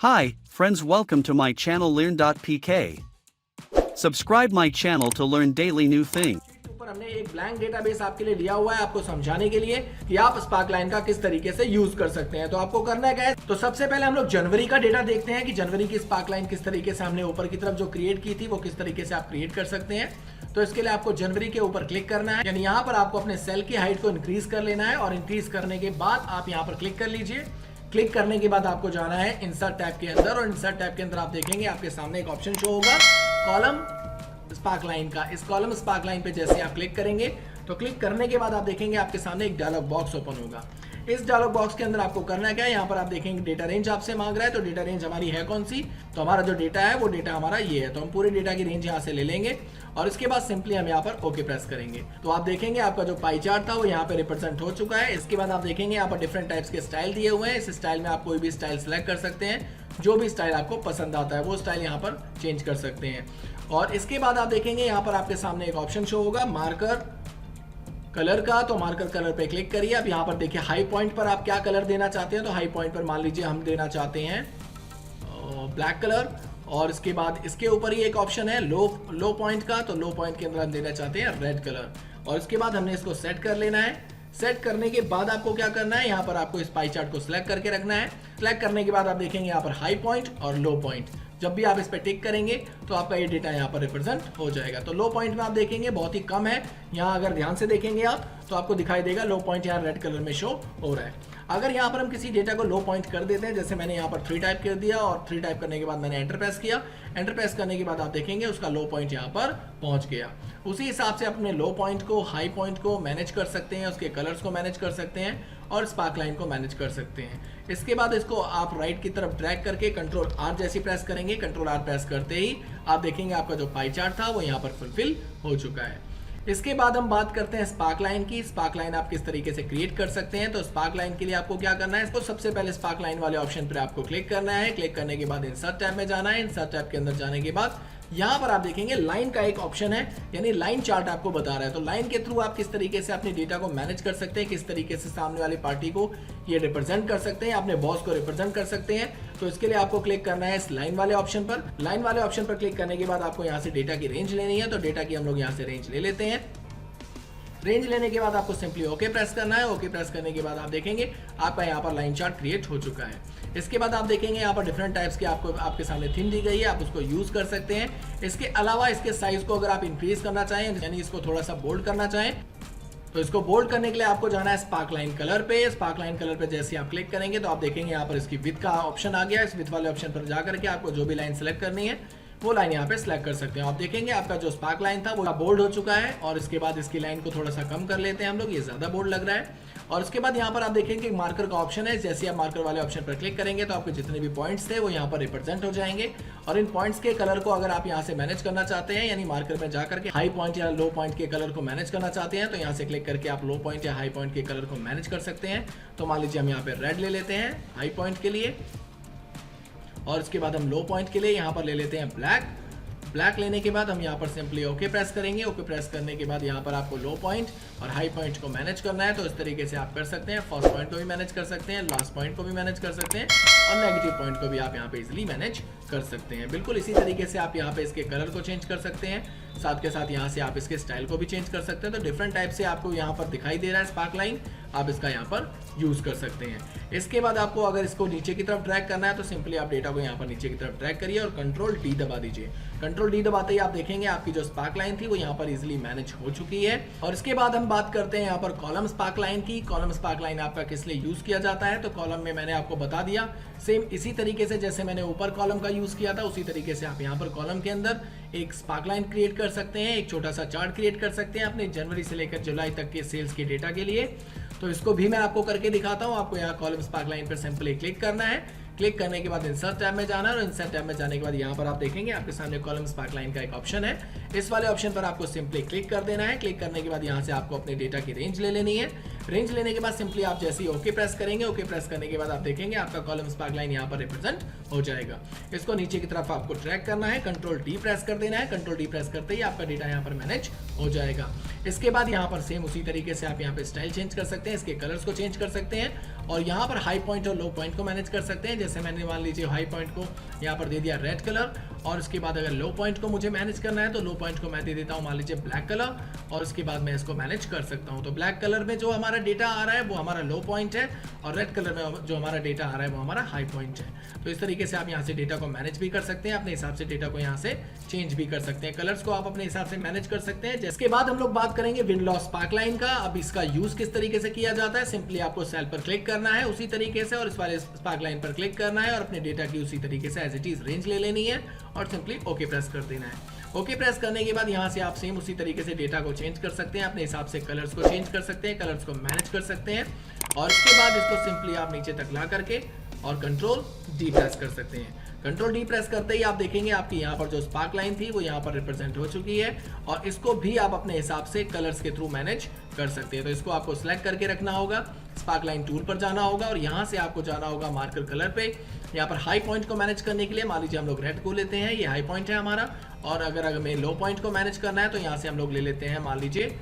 Hi, friends, welcome to my channel learn.pk. Subscribe my channel to learn daily new things. ऊपर हमने एक blank database आपके लिए लिया हुआ है आपको समझाने के लिए कि आप स्पार्कलाइन का किस तरीके से यूज कर सकते हैं। तो आपको करना क्या है, तो सबसे पहले हम लोग जनवरी का डेटा देखते हैं कि जनवरी की स्पार्कलाइन किस तरीके से हमने ऊपर की तरफ जो क्रिएट की थी वो किस तरीके से आप क्रिएट कर सकते हैं। तो इसके लिए आपको जनवरी के ऊपर क्लिक करना है, यानी यहाँ पर आपको अपने सेल की हाइट को इंक्रीज कर लेना है और इंक्रीज करने के बाद आप यहाँ पर क्लिक कर लीजिए। क्लिक करने के बाद आपको जाना है इंसर्ट टैब के अंदर और इंसर्ट टैब के अंदर आप देखेंगे आपके सामने एक ऑप्शन शो होगा कॉलम स्पार्कलाइन का। इस कॉलम स्पार्कलाइन पे जैसे आप क्लिक करेंगे तो क्लिक करने के बाद आप देखेंगे आपके सामने एक डायलॉग बॉक्स ओपन होगा। इस डायलॉग बॉक्स के अंदर आपको करना क्या है, यहाँ पर आप देखेंगे डेटा रेंज आपसे मांग रहा है। तो डेटा रेंज हमारी है कौन सी, तो हमारा जो डेटा है वो डेटा हमारा ये है। तो हम पूरे डेटा की रेंज यहाँ से ले लेंगे और इसके बाद सिंपली हम यहाँ पर ओके प्रेस करेंगे। तो आप देखेंगे आपका जो पाई चार्ट था वो यहाँ पे रिप्रेजेंट हो चुका है। इसके बाद आप देखेंगे यहाँ पर डिफरेंट टाइप्स के स्टाइल दिए हुए हैं। इस स्टाइल में आप कोई भी स्टाइल सेलेक्ट कर सकते हैं, जो भी स्टाइल आपको पसंद आता है वो स्टाइल यहाँ पर चेंज कर सकते हैं। और इसके बाद आप देखेंगे यहाँ पर आपके सामने एक ऑप्शन शो होगा मार्कर कलर का। तो मार्कर कलर पे क्लिक करिए। अब यहाँ पर देखिए हाई पॉइंट पर आप क्या कलर देना चाहते हैं। तो हाई पॉइंट पर मान लीजिए हम देना चाहते हैं ब्लैक कलर। और इसके बाद इसके ऊपर ही एक ऑप्शन है लो पॉइंट का। तो लो पॉइंट के अंदर हम देना चाहते हैं रेड कलर। और इसके बाद हमने इसको सेट कर लेना है। सेट करने के बाद आपको क्या करना है, यहाँ पर आपको इस पाई चार्ट को सिलेक्ट करके रखना है। सिलेक्ट करने के बाद आप देखेंगे यहाँ पर हाई पॉइंट और लो पॉइंट। जब भी आप इस पर टिक करेंगे तो आपका ये डेटा यहाँ पर रिप्रेजेंट हो जाएगा। तो लो पॉइंट में आप देखेंगे बहुत ही कम है। यहाँ अगर ध्यान से देखेंगे आप तो आपको दिखाई देगा लो पॉइंट यहाँ रेड कलर में शो हो रहा है। अगर यहाँ पर हम किसी डेटा को लो पॉइंट कर देते हैं, जैसे मैंने यहाँ पर 3 टाइप कर दिया और 3 टाइप करने के बाद मैंने एंटर प्रेस किया। एंटर प्रेस करने के बाद आप देखेंगे उसका लो पॉइंट यहाँ पर पहुंच गया। उसी हिसाब से अपने लो पॉइंट को हाई पॉइंट को मैनेज कर सकते हैं, उसके कलर्स को मैनेज कर सकते हैं और स्पार्कलाइन को मैनेज कर सकते हैं। इसके बाद इसको आप राइट की तरफ ड्रैग करके कंट्रोल आर जैसी प्रेस करेंगे। कंट्रोल आर प्रेस करते ही आप देखेंगे आपका जो पाई चार्ट था वो यहाँ पर फुलफिल हो चुका है। इसके बाद हम बात करते हैं स्पार्कलाइन की। स्पार्कलाइन आप किस तरीके से क्रिएट कर सकते हैं। तो स्पार्कलाइन के लिए आपको क्या करना है, इसको सबसे पहले स्पार्कलाइन वाले ऑप्शन पर आपको क्लिक करना है। क्लिक करने के बाद इंसर्ट टैब में जाना है। इंसर्ट टैब के अंदर जाने के बाद यहाँ पर आप देखेंगे लाइन का एक ऑप्शन है, यानी लाइन चार्ट आपको बता रहा है। तो लाइन के थ्रू आप किस तरीके से अपने डेटा को मैनेज कर सकते हैं, किस तरीके से सामने वाली पार्टी को ये रिप्रेजेंट कर सकते हैं, अपने बॉस को रिप्रेजेंट कर सकते हैं। तो इसके लिए आपको क्लिक करना है इस लाइन वाले ऑप्शन पर। लाइन वाले ऑप्शन पर क्लिक करने के बाद आपको यहाँ से डेटा की रेंज लेनी है। तो डेटा की हम लोग यहाँ से रेंज ले लेते हैं। रेंज लेने के बाद आपको सिंपली ओके प्रेस करना है। ओके प्रेस करने के बाद आप देखेंगे आपका यहाँ पर लाइन चार्ट क्रिएट हो चुका है। इसके बाद आप देखेंगे यहाँ पर डिफरेंट टाइप्स के आपको आपके सामने थीम दी गई है, आप उसको यूज कर सकते हैं। इसके अलावा इसके साइज को अगर आप इंक्रीज करना चाहें, यानी इसको थोड़ा सा बोल्ड करना चाहें, तो इसको बोल्ड करने के लिए आपको जाना है स्पार्कलाइन कलर पे। स्पार्कलाइन कलर पे जैसे आप क्लिक करेंगे तो आप देखेंगे यहाँ पर इसकी विड्थ का ऑप्शन आ गया। इस विड्थ वाले ऑप्शन पर जाकर के आपको जो भी लाइन सेलेक्ट करनी है वो लाइन यहाँ पे सिलेक्ट कर सकते हैं। आप देखेंगे आपका जो स्पार्क लाइन था वो बोल्ड हो चुका है। और इसके बाद इसकी लाइन को थोड़ा सा कम कर लेते हैं हम लोग, ये ज्यादा बोल्ड लग रहा है। और उसके बाद यहाँ पर आप देखेंगे मार्कर का ऑप्शन है। जैसे आप मार्कर वाले ऑप्शन पर क्लिक करेंगे तो आपके जितने भी पॉइंट्स थे वो यहाँ पर रिप्रेजेंट हो जाएंगे। और इन पॉइंट्स के कलर को अगर आप यहाँ से मैनेज करना चाहते हैं, यानी मार्कर में जाकर के हाई पॉइंट या लो पॉइंट के कलर को मैनेज करना चाहते हैं, तो यहाँ से क्लिक करके आप लो पॉइंट या हाई पॉइंट के कलर को मैनेज कर सकते हैं। तो मान लीजिए हम यहाँ पे रेड ले लेते हैं हाई पॉइंट के लिए और इसके बाद हम लो पॉइंट के लिए यहाँ पर ले लेते हैं ब्लैक। ब्लैक लेने के बाद हम यहाँ पर सिंपली ओके प्रेस करेंगे। ओके प्रेस करने के बाद यहाँ पर आपको लो पॉइंट और हाई पॉइंट को मैनेज करना है। तो इस तरीके से आप कर सकते हैं। फर्स्ट पॉइंट को भी मैनेज कर सकते हैं, लास्ट पॉइंट को भी मैनेज कर सकते हैं और नेगेटिव पॉइंट को भी आप यहाँ पे इजीली मैनेज कर सकते हैं। बिल्कुल इसी तरीके से आप यहाँ पे इसके कलर को चेंज कर सकते हैं, साथ के साथ यहाँ से आप इसके स्टाइल को भी चेंज कर सकते हैं। तो डिफरेंट टाइप से आपको यहाँ पर दिखाई दे रहा है स्पार्कलाइन, आप इसका यहाँ पर यूज कर सकते हैं। इसके बाद आपको अगर इसको नीचे की तरफ ड्रैग करना है तो सिंपली आप डेटा को यहाँ पर नीचे की तरफ ड्रैग करिए और कंट्रोल डी दबा दीजिए। कंट्रोल डी दबाते ही आप देखेंगे आपकी जो स्पार्कलाइन थी वो यहाँ पर इजीली मैनेज हो चुकी है। और इसके बाद हम बात करते हैं यहाँ पर कॉलम स्पार्कलाइन की। कॉलम स्पार्कलाइन आपका किस लिए यूज किया जाता है, तो कॉलम में मैंने आपको बता दिया। सेम इसी तरीके से जैसे मैंने ऊपर कॉलम का यूज किया था उसी तरीके से आप यहाँ पर कॉलम के अंदर एक स्पार्कलाइन क्रिएट कर सकते हैं, एक छोटा सा चार्ट क्रिएट कर सकते हैं अपने जनवरी से लेकर जुलाई तक के सेल्स के डेटा के लिए। तो इसको भी मैं आपको करके दिखाता हूँ। आपको यहाँ कॉलम स्पार्कलाइन पर सिंपली क्लिक करना है। क्लिक करने के बाद इंसर्ट टैब में जाना है और इंसर्ट टैब में जाने के बाद यहाँ पर आप देखेंगे आपके सामने कॉलम स्पार्कलाइन का एक ऑप्शन है। इस वाले ऑप्शन पर आपको सिंपली क्लिक कर देना है। क्लिक करने के बाद यहाँ से आपको अपने डेटा की रेंज ले लेनी है। रेंज लेने के बाद सिंपली आप जैसे ही ओके प्रेस करेंगे, ओके प्रेस करने के बाद आप देखेंगे आपका कॉलम स्पार्कलाइन यहाँ पर रिप्रेजेंट हो जाएगा। इसको नीचे की तरफ आपको ट्रैक करना है, कंट्रोल डी प्रेस कर देना है। कंट्रोल डी प्रेस करते ही आपका डेटा यहाँ पर मैनेज हो जाएगा। इसके बाद यहाँ पर सेम उसी तरीके से आप यहाँ पे स्टाइल चेंज कर सकते हैं, इसके कलर्स को चेंज कर सकते हैं और यहाँ पर हाई पॉइंट और लो पॉइंट को मैनेज कर सकते हैं। जैसे मैंने मान लीजिए हाई पॉइंट को यहाँ पर दे दिया रेड कलर और उसके बाद अगर लो पॉइंट को मुझे मैनेज करना है तो लो पॉइंट को मैं दे देता हूँ मान लीजिए ब्लैक कलर और उसके बाद मैं इसको मैनेज कर सकता हूँ। तो ब्लैक कलर में जो हमारा डेटा आ रहा है वो हमारा लो पॉइंट है और रेड कलर में जो हमारा डेटा आ रहा है वो हमारा हाई पॉइंट है। तो इस तरीके से आप यहाँ से डेटा को मैनेज भी कर सकते हैं, अपने हिसाब से डेटा को यहाँ से चेंज भी कर सकते हैं, कलर्स को आप अपने हिसाब से मैनेज कर सकते हैं। जिसके बाद हम लोग बात करेंगे विन लॉस स्पार्क लाइन का। अब इसका यूज किस तरीके से किया जाता है, सिंपली आपको सेल पर क्लिक करना है उसी तरीके से और इस वाले स्पार्क लाइन पर क्लिक करना है और अपने डेटा की उसी तरीके से एज इट इज रेंज ले लेनी है और सिंपली ओके प्रेस कर देना है। ओके प्रेस करने के बाद यहाँ से आप सेम उसी तरीके से डेटा को चेंज कर सकते हैं, अपने हिसाब से कलर्स को चेंज कर सकते हैं, कलर्स को मैनेज कर सकते हैं और इसके बाद इसको सिंपली आप नीचे तक ला करके और कंट्रोल डी प्रेस कर सकते हैं। कंट्रोल डी प्रेस करते ही आप देखेंगे आपकी यहाँ पर जो स्पार्क लाइन थी वो यहाँ पर रिप्रेजेंट हो चुकी है और इसको भी आप अपने हिसाब से कलर्स के थ्रू मैनेज कर सकते हैं। तो इसको आपको सिलेक्ट करके रखना होगा, स्पार्क लाइन टूल पर जाना होगा और यहाँ से आपको जाना होगा मार्कर कलर पे। यहाँ पर हाई पॉइंट को मैनेज करने के लिए मान लीजिए हम लोग रेड को लेते हैं, ये हाई पॉइंट है हमारा और अगर हमें लो पॉइंट को मैनेज करना है तो यहाँ से हम लोग ले लेते हैं मान लीजिए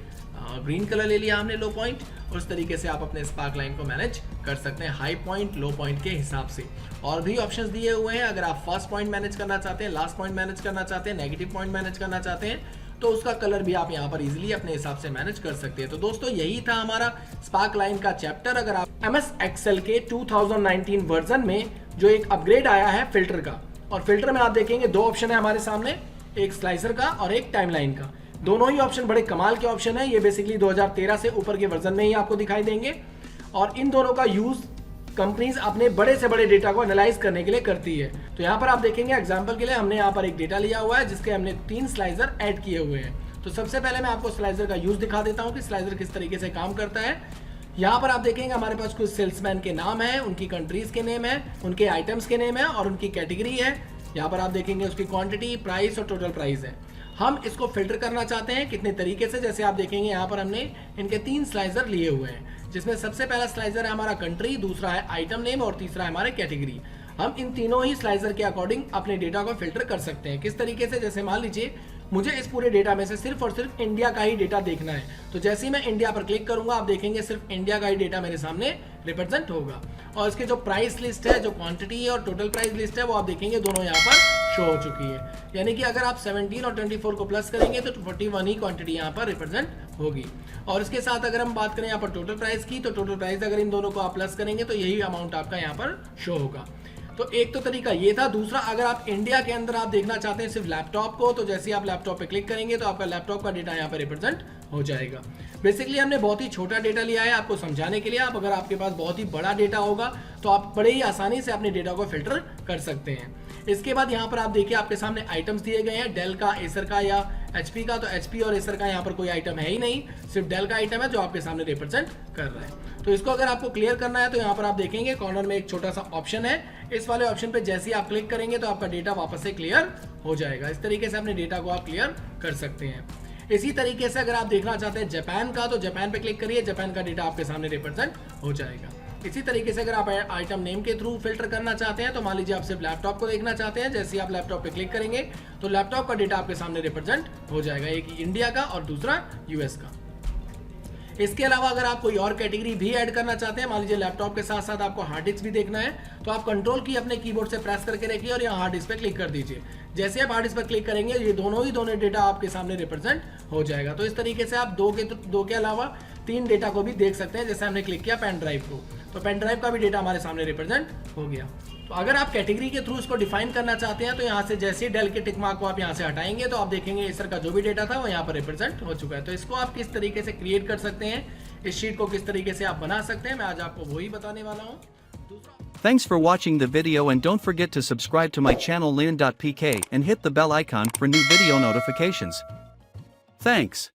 ग्रीन कलर ले लिया हमने लो पॉइंट और उस तरीके से आप अपने स्पार्क लाइन को मैनेज कर सकते हैं हाई पॉइंट लो पॉइंट के हिसाब से। और भी ऑप्शंस दिए हुए हैं, अगर आप फर्स्ट पॉइंट मैनेज करना चाहते हैं, लास्ट पॉइंट मैनेज करना चाहते हैं, नेगेटिव पॉइंट मैनेज करना चाहते हैं तो उसका कलर भी आप यहाँ पर इजीली अपने हिसाब से मैनेज कर सकते हैं। तो दोस्तों यही था हमारा स्पार्क लाइन का चैप्टर। अगर आप MS Excel के 2019 वर्जन में जो एक अपग्रेड आया है फिल्टर का, और फिल्टर में आप देखेंगे दो ऑप्शन है हमारे सामने, एक स्लाइसर का और एक टाइमलाइन का। दोनों ही ऑप्शन बड़े कमाल के ऑप्शन है, ये बेसिकली 2013 से ऊपर के वर्जन में ही आपको दिखाई देंगे और इन दोनों का यूज कंपनीज अपने बड़े से बड़े डेटा को एनालाइज करने के लिए करती है। तो यहाँ पर आप देखेंगे एग्जांपल के लिए हमने यहाँ पर एक डेटा लिया हुआ है जिसके हमने 3 स्लाइसर ऐड किए हुए हैं। तो सबसे पहले मैं आपको स्लाइसर का यूज दिखा देता हूँ कि स्लाइसर किस तरीके से काम करता है। यहाँ पर आप देखेंगे हमारे पास कुछ सेल्समैन के नाम है, उनकी कंट्रीज के नेम है, उनके आइटम्स के नेम है और उनकी कैटेगरी है। यहाँ पर आप देखेंगे उसकी क्वांटिटी, प्राइस और टोटल प्राइस है। हम इसको फिल्टर करना चाहते हैं कितने तरीके से, जैसे आप देखेंगे यहाँ पर हमने इनके 3 स्लाइसर लिए हुए हैं जिसमें सबसे पहला स्लाइसर है हमारा कंट्री, दूसरा है आइटम नेम और तीसरा है हमारे कैटेगरी। हम इन तीनों ही स्लाइसर के अकॉर्डिंग अपने डेटा को फिल्टर कर सकते हैं। किस तरीके से, जैसे मान लीजिए मुझे इस पूरे डेटा में से सिर्फ और सिर्फ इंडिया का ही डेटा देखना है तो जैसे ही मैं इंडिया पर क्लिक करूंगा आप देखेंगे सिर्फ इंडिया का ही डेटा मेरे सामने रिप्रेजेंट होगा और इसके जो प्राइस लिस्ट है, जो क्वांटिटी है और टोटल प्राइस लिस्ट है वो आप देखेंगे दोनों यहाँ पर शो हो चुकी है। यानी कि अगर आप 17 और 24 को प्लस करेंगे तो 41 ही क्वांटिटी यहाँ पर रिप्रेजेंट होगी। और इसके साथ अगर हम बात करें यहाँ पर टोटल प्राइस की तो टोटल प्राइस अगर इन दोनों को आप प्लस करेंगे तो यही अमाउंट आपका यहाँ पर शो होगा। तो एक तो तरीका ये था। दूसरा, अगर आप इंडिया के अंदर आप देखना चाहते हैं सिर्फ लैपटॉप को तो जैसे ही आप लैपटॉप पे क्लिक करेंगे तो आपका लैपटॉप का डेटा यहाँ पे रिप्रेजेंट हो जाएगा। बेसिकली हमने बहुत ही छोटा डेटा लिया है आपको समझाने के लिए। आप अगर आपके पास बहुत ही बड़ा डेटा होगा तो आप बड़े ही आसानी से अपने डेटा को फिल्टर कर सकते हैं। इसके बाद यहाँ पर आप देखिए आपके सामने आइटम्स दिए गए हैं, डेल का, एसर का या HP का। तो HP और एसर का यहाँ पर कोई आइटम है ही नहीं, सिर्फ डेल का आइटम है जो आपके सामने रिप्रेजेंट कर रहा है। तो इसको अगर आपको क्लियर करना है तो यहाँ पर आप देखेंगे कॉर्नर में एक छोटा सा ऑप्शन है, इस वाले ऑप्शन पे जैसे ही आप क्लिक करेंगे तो आपका डेटा वापस से क्लियर हो जाएगा। इस तरीके से अपने डेटा को आप क्लियर कर सकते हैं। इसी तरीके से अगर आप देखना चाहते हैं जापान का तो जापान पे क्लिक करिए, जापान का डेटा आपके सामने रिप्रेजेंट हो जाएगा। इसी तरीके से अगर आप आइटम नेम के थ्रू फिल्टर करना चाहते हैं तो मान लीजिए आप सिर्फ लैपटॉप को देखना चाहते हैं, जैसे ही आप लैपटॉप पे क्लिक करेंगे तो लैपटॉप का डेटा आपके सामने रिप्रेजेंट हो जाएगा, एक इंडिया का और दूसरा US का। इसके अलावा अगर आप कोई और कैटेगरी भी ऐड करना चाहते हैं, मान लीजिए लैपटॉप के साथ साथ आपको हार्ड डिस्क भी देखना है तो आप कंट्रोल की अपने कीबोर्ड से प्रेस करके रखिए और यहाँ हार्ड डिस्क पे क्लिक कर दीजिए। जैसे आप हार्ड डिस्क पर क्लिक करेंगे ये दोनों डेटा आपके सामने रिप्रेजेंट हो जाएगा। तो इस तरीके से आप दो के अलावा 3 डेटा को भी देख सकते हैं। जैसे हमने क्लिक किया पेन ड्राइव को तो पेन ड्राइव का भी डेटा हमारे सामने रिप्रेजेंट हो गया। तो अगर आप कैटेगरी के थ्रू इसको डिफाइन करना चाहते हैं तो यहाँ से जैसे ही डेल के टिक मार्क को आप यहाँ से हटाएंगे तो आप देखेंगे एसर का जो भी डेटा था वो यहाँ पर रिप्रेजेंट हो चुका है। तो इसको आप किस तरीके से क्रिएट कर सकते हैं, इस शीट को किस तरीके से आप बना सकते हैं, मैं आज आपको वही बताने वाला हूँ। Thanks for watching the video and don't forget to subscribe to my channel learn.pk and hit the bell icon for new video notifications. Thanks.